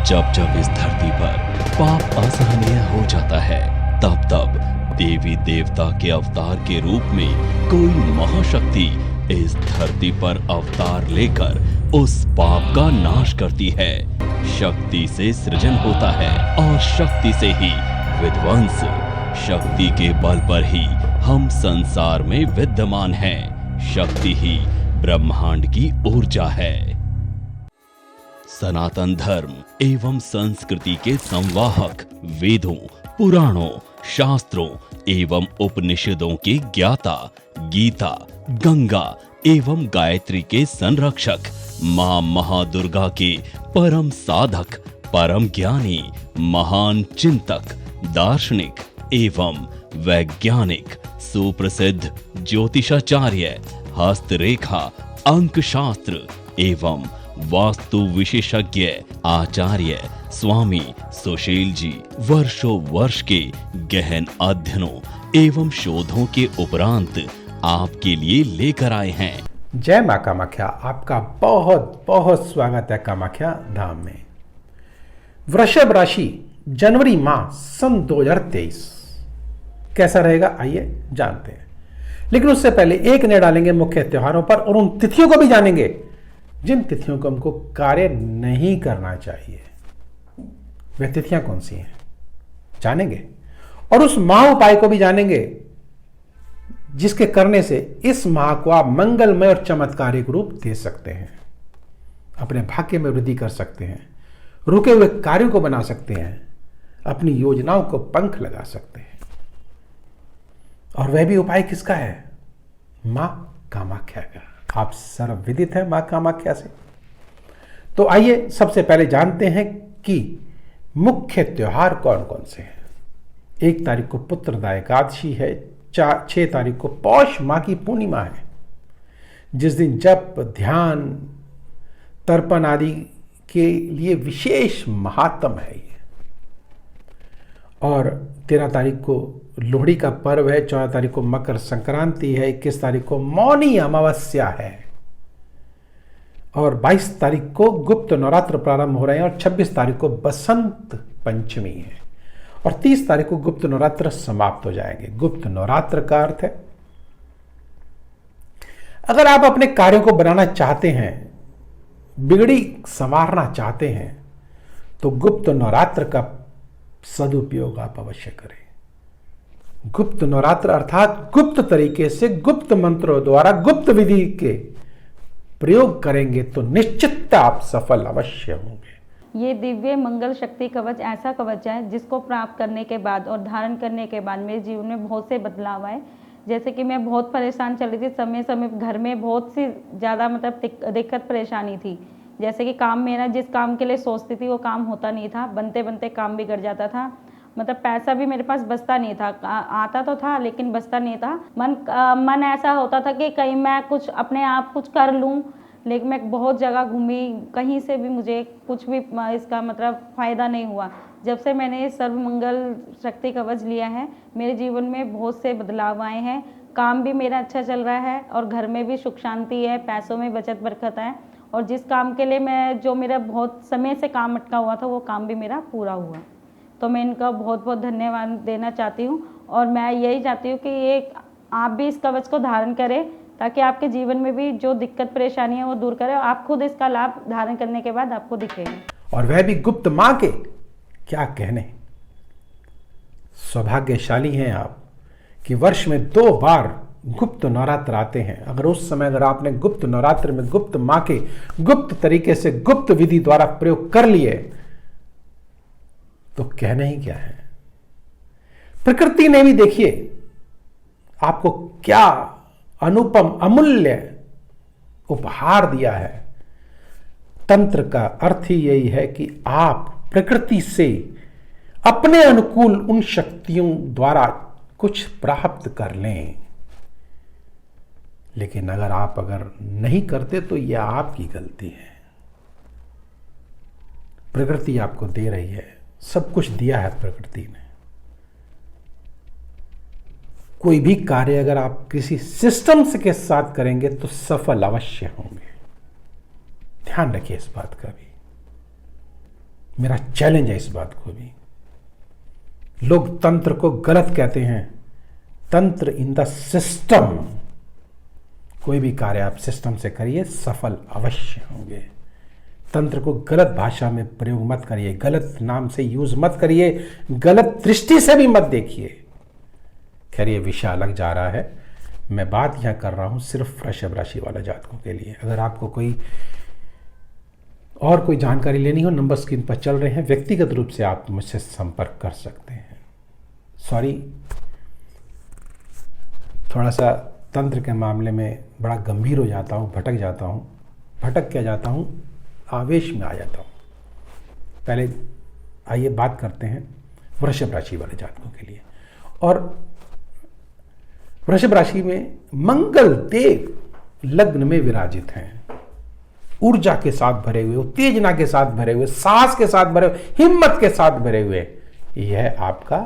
जब जब इस धरती पर पाप असहनीय हो जाता है, तब तब देवी देवता के अवतार के रूप में कोई महाशक्ति इस धरती पर अवतार लेकर उस पाप का नाश करती है। शक्ति से सृजन होता है और शक्ति से ही विध्वंस। शक्ति के बल पर ही हम संसार में विद्यमान हैं। शक्ति ही ब्रह्मांड की ऊर्जा है। सनातन धर्म एवं संस्कृति के संवाहक, वेदों, पुराणों, शास्त्रों एवं उपनिषदों के ज्ञाता, गीता, गंगा एवं गायत्री के संरक्षक, मां महादुर्गा के परम साधक, परम ज्ञानी, महान चिंतक, दार्शनिक एवं वैज्ञानिक, सुप्रसिद्ध ज्योतिषाचार्य, हस्तरेखा, अंक शास्त्र एवं वास्तु विशेषज्ञ आचार्य स्वामी सुशील जी वर्षों वर्ष के गहन अध्ययनों एवं शोधों के उपरांत आपके लिए लेकर आए हैं। जय मां कामाख्या। आपका बहुत बहुत स्वागत है कामाख्या धाम में। वृषभ राशि जनवरी माह सन 2023 कैसा रहेगा, आइए जानते हैं। लेकिन उससे पहले एक नजर डालेंगे मुख्य त्योहारों पर और उन तिथियों को भी जानेंगे जिन तिथियों को हमको कार्य नहीं करना चाहिए। वे तिथियां कौन सी हैं जानेंगे, और उस माह उपाय को भी जानेंगे जिसके करने से इस माह को आप मंगलमय और चमत्कारिक रूप दे सकते हैं, अपने भाग्य में वृद्धि कर सकते हैं, रुके हुए कार्यों को बना सकते हैं, अपनी योजनाओं को पंख लगा सकते हैं। और वह भी उपाय किसका है? मां कामाख्या का। आप सर्वविदित हैं मां कामाख्या से। तो आइए सबसे पहले जानते हैं कि मुख्य त्योहार कौन कौन से हैं। 1 तारीख को पुत्रदा एकादशी है। 6 तारीख को पौष माह की पूर्णिमा है, जिस दिन जप, ध्यान, तर्पण आदि के लिए विशेष महात्म है ये। और 13 तारीख को लोहड़ी का पर्व है। 14 तारीख को मकर संक्रांति है। 21 तारीख को मौनी अमावस्या है। और 22 तारीख को गुप्त नवरात्र प्रारंभ हो रहे हैं और 26 तारीख को बसंत पंचमी है और 30 तारीख को गुप्त नवरात्र समाप्त हो जाएंगे। गुप्त नवरात्र का अर्थ है अगर आप अपने कार्यों को बनाना चाहते हैं, बिगड़ी संवारना चाहते हैं, तो गुप्त नवरात्र का सदुपयोग आप अवश्य करें। गुप्त नवरात्र अर्थात गुप्त तरीके से गुप्त मंत्रों द्वारा गुप्त विधि के प्रयोग करेंगे तो निश्चित आप सफल अवश्य होंगे। ये दिव्य मंगल शक्ति कवच ऐसा कवच है जिसको प्राप्त करने के बाद और धारण करने के बाद मेरे जीवन में बहुत से बदलाव आए। जैसे कि मैं बहुत परेशान चल रही थी, समय समय घर में बहुत सी ज़्यादा दिक्कत परेशानी थी। जैसे कि काम, मेरा जिस काम के लिए सोचती थी वो काम होता नहीं था, बनते बनते काम बिगड़ जाता था। पैसा भी मेरे पास बचता नहीं था, आता तो था लेकिन बचता नहीं था। मन ऐसा होता था कि कहीं मैं कुछ अपने आप कुछ कर लूं, लेकिन मैं बहुत जगह घूमी, कहीं से भी मुझे कुछ भी इसका फ़ायदा नहीं हुआ। जब से मैंने सर्वमंगल शक्ति कवच लिया है, मेरे जीवन में बहुत से बदलाव आए हैं। काम भी मेरा अच्छा चल रहा है और घर में भी सुख शांति है, पैसों में बचत बरकत है। और जिस काम के लिए जो मेरा बहुत समय से काम अटका हुआ था वो काम भी मेरा पूरा हुआ। तो मैं इनका बहुत बहुत धन्यवाद देना चाहती हूँ। और मैं यही चाहती हूँ कि आप भी इस कवच को धारण करें ताकि आपके जीवन में भी जो दिक्कत परेशानी है वो दूर करें और आप खुद इसका लाभ धारण करने के बाद आपको दिखेगा। और वह भी गुप्त माँ के, क्या कहने। सौभाग्यशाली हैं आप कि वर्ष में 2 बार गुप्त नवरात्र आते हैं। अगर उस समय अगर आपने गुप्त नवरात्र में गुप्त माँ के गुप्त तरीके से गुप्त विधि द्वारा प्रयोग कर लिए तो कहना ही क्या है। प्रकृति ने भी देखिए आपको क्या अनुपम अमूल्य उपहार दिया है। तंत्र का अर्थ ही यही है कि आप प्रकृति से अपने अनुकूल उन शक्तियों द्वारा कुछ प्राप्त कर लें। लेकिन अगर नहीं करते तो यह आपकी गलती है। प्रकृति आपको दे रही है, सब कुछ दिया है प्रकृति ने। कोई भी कार्य अगर आप किसी सिस्टम के साथ करेंगे तो सफल अवश्य होंगे। ध्यान रखिए इस बात का भी। मेरा चैलेंज है इस बात को भी। लोग तंत्र को गलत कहते हैं। तंत्र इन द सिस्टम। कोई भी कार्य आप सिस्टम से करिए, सफल अवश्य होंगे। तंत्र को गलत भाषा में प्रयोग मत करिए, गलत नाम से यूज मत करिए, गलत दृष्टि से भी मत देखिए। खैर ये विषय अलग जा रहा है। मैं बात यहां कर रहा हूं सिर्फ वृषभ राशि वाले जातकों के लिए। अगर आपको कोई और कोई जानकारी लेनी हो, नंबर स्क्रीन पर चल रहे हैं, व्यक्तिगत रूप से आप मुझसे संपर्क कर सकते हैं। सॉरी, थोड़ा सा तंत्र के मामले में बड़ा गंभीर हो जाता हूँ, भटक जाता हूँ। भटक क्या जाता हूँ, आवेश में आ जाता हूँ। पहले आइए बात करते हैं वृषभ राशि वाले जातकों के लिए। और वृषभ राशि में मंगल देव लग्न में विराजित हैं। ऊर्जा के साथ भरे हुए, उत्तेजना के साथ भरे हुए, साहस के साथ भरे हुए, हिम्मत के साथ भरे हुए, यह आपका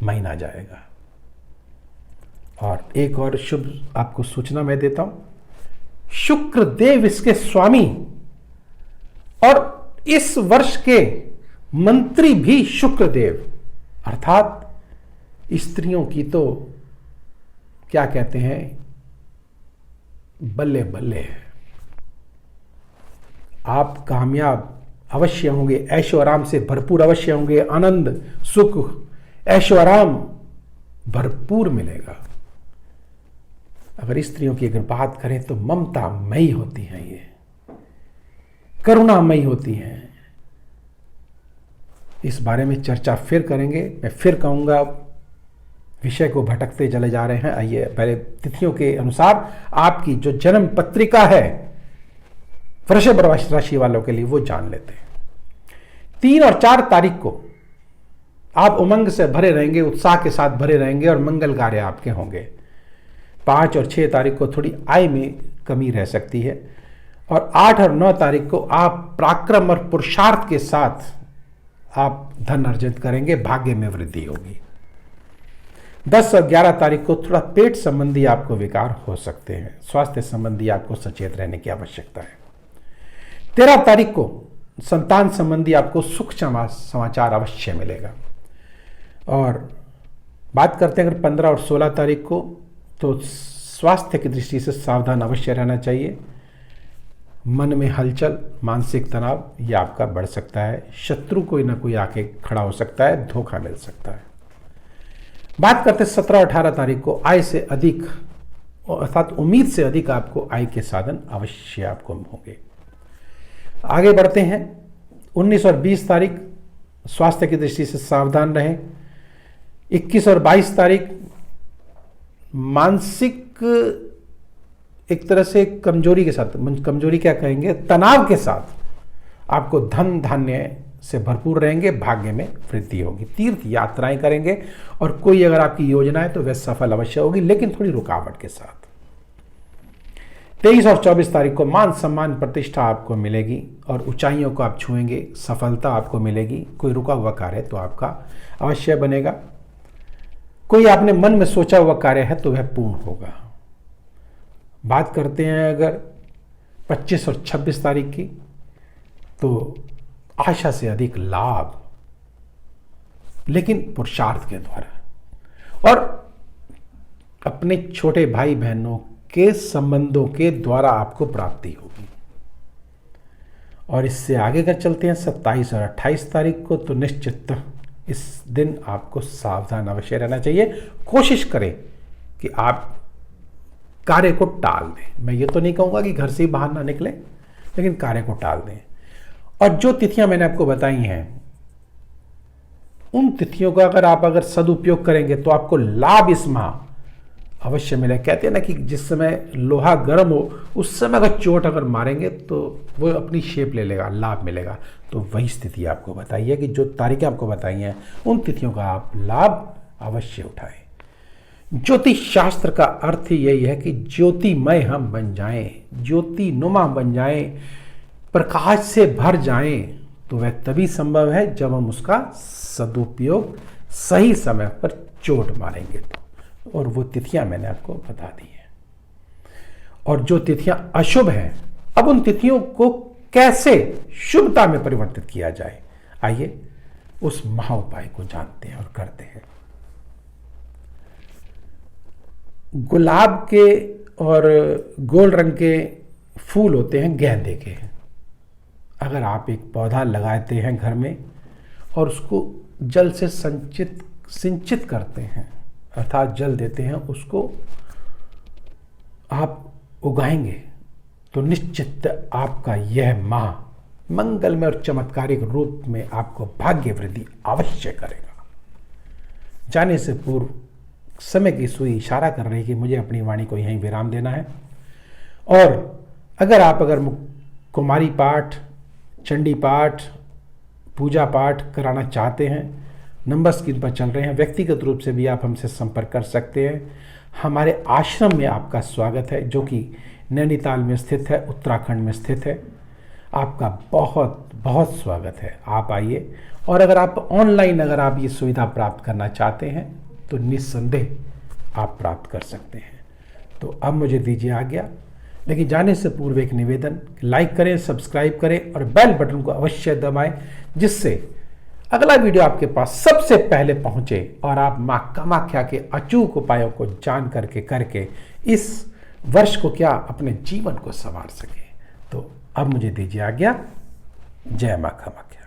महीना जाएगा। और एक और शुभ आपको सूचना मैं देता हूं, शुक्र देव इसके स्वामी और इस वर्ष के मंत्री भी शुक्र देव, अर्थात स्त्रियों की तो क्या कहते हैं, बल्ले बल्ले है। आप कामयाब अवश्य होंगे, ऐशो आराम से भरपूर अवश्य होंगे, आनंद सुख ऐशो आराम भरपूर मिलेगा। अगर स्त्रियों की अगर बात करें तो ममतामयी होती हैं, ये करुणामयी होती हैं। इस बारे में चर्चा फिर करेंगे। मैं फिर कहूंगा, विषय को भटकते चले जा रहे हैं। आइए पहले तिथियों के अनुसार आपकी जो जन्म पत्रिका है वृषभ राशि वालों के लिए वो जान लेते हैं। 3 और 4 तारीख को आप उमंग से भरे रहेंगे, उत्साह के साथ भरे रहेंगे और मंगल कार्य आपके होंगे। 5 और 6 तारीख को थोड़ी आय में कमी रह सकती है और 8 और 9 तारीख को आप पराक्रम और पुरुषार्थ के साथ आप धन अर्जित करेंगे, भाग्य में वृद्धि होगी। 10 और 11 तारीख को थोड़ा पेट संबंधी आपको विकार हो सकते हैं, स्वास्थ्य संबंधी आपको सचेत रहने की आवश्यकता है। 13 तारीख को संतान संबंधी आपको सुख समाचार अवश्य मिलेगा। और बात करते हैं अगर 15 और 16 तारीख को, तो स्वास्थ्य की दृष्टि से सावधान अवश्य रहना चाहिए। मन में हलचल, मानसिक तनाव ये आपका बढ़ सकता है। शत्रु कोई ना कोई आके खड़ा हो सकता है, धोखा मिल सकता है। बात करते 17 और 18 तारीख को, आय से अधिक अर्थात उम्मीद से अधिक आपको आय के साधन अवश्य आपको होंगे। आगे बढ़ते हैं 19 और 20 तारीख, स्वास्थ्य की दृष्टि से सावधान रहें। 21 और 22 तारीख मानसिक एक तरह से कमजोरी के साथ, कमजोरी क्या कहेंगे, तनाव के साथ आपको धन धान्य से भरपूर रहेंगे, भाग्य में वृद्धि होगी। तीर्थ यात्राएं करेंगे और कोई अगर आपकी योजना है तो वह सफल अवश्य होगी, लेकिन थोड़ी रुकावट के साथ। 23 और 24 तारीख को मान सम्मान प्रतिष्ठा आपको मिलेगी और ऊंचाइयों को आप छुएंगे, सफलता आपको मिलेगी। कोई रुका हुआ कार्य तो आपका अवश्य बनेगा। कोई आपने मन में सोचा हुआ कार्य है तो वह पूर्ण होगा। बात करते हैं अगर 25 और 26 तारीख की, तो आशा से अधिक लाभ, लेकिन पुरुषार्थ के द्वारा, और अपने छोटे भाई बहनों के संबंधों के द्वारा आपको प्राप्ति होगी। और इससे आगे कर चलते हैं 27 और 28 तारीख को, तो निश्चित इस दिन आपको सावधान अवश्य रहना चाहिए। कोशिश करें कि आप कार्य को टाल दें। मैं ये तो नहीं कहूँगा कि घर से ही बाहर ना निकलें, लेकिन कार्य को टाल दें। और जो तिथियां मैंने आपको बताई हैं, उन तिथियों का अगर सदुपयोग करेंगे तो आपको लाभ इस माह अवश्य मिले। कहते हैं ना कि जिस समय लोहा गर्म हो उस समय अगर चोट अगर मारेंगे तो वो अपनी शेप ले लेगा, लाभ मिलेगा। तो वही स्थिति आपको बताई है कि जो तारीखें आपको बताई हैं उन तिथियों का आप लाभ अवश्य उठाएं। ज्योतिष शास्त्र का अर्थ यही है कि ज्योतिमय हम बन जाएं, ज्योति नुमा बन जाएं, प्रकाश से भर जाएं। तो वह तभी संभव है जब हम उसका सदुपयोग सही समय पर चोट मारेंगे तो। और वो तिथियां मैंने आपको बता दी हैं। और जो तिथियां अशुभ हैं, अब उन तिथियों को कैसे शुभता में परिवर्तित किया जाए, आइए उस महा उपाय को जानते हैं और करते हैं। गुलाब के और गोल रंग के फूल होते हैं गेंदे के। अगर आप एक पौधा लगाते हैं घर में और उसको जल से सिंचित करते हैं, अर्थात जल देते हैं, उसको आप उगाएंगे तो निश्चित आपका यह माह मंगलमय और चमत्कारिक रूप में आपको भाग्य वृद्धि अवश्य करेगा। जाने से पूर्व समय की सुई इशारा कर रही है कि मुझे अपनी वाणी को यहीं विराम देना है। और अगर कुमारी पाठ, चंडी पाठ, पूजा पाठ कराना चाहते हैं, नंबर स्क्रीन पर चल रहे हैं। व्यक्तिगत रूप से भी आप हमसे संपर्क कर सकते हैं। हमारे आश्रम में आपका स्वागत है, जो कि नैनीताल में स्थित है, उत्तराखंड में स्थित है। आपका बहुत बहुत स्वागत है, आप आइए। और अगर आप ऑनलाइन अगर ये सुविधा प्राप्त करना चाहते हैं तो निस्संदेह आप प्राप्त कर सकते हैं। तो अब मुझे दीजिए आज्ञा, लेकिन जाने से पूर्व एक निवेदन, लाइक करें, सब्सक्राइब करें और बेल बटन को अवश्य दबाएं, जिससे अगला वीडियो आपके पास सबसे पहले पहुंचे और आप मां कामाख्या के अचूक उपायों को जान करके इस वर्ष को क्या अपने जीवन को संवार सके। तो अब मुझे दीजिए आज्ञा। जय मां कामाख्या।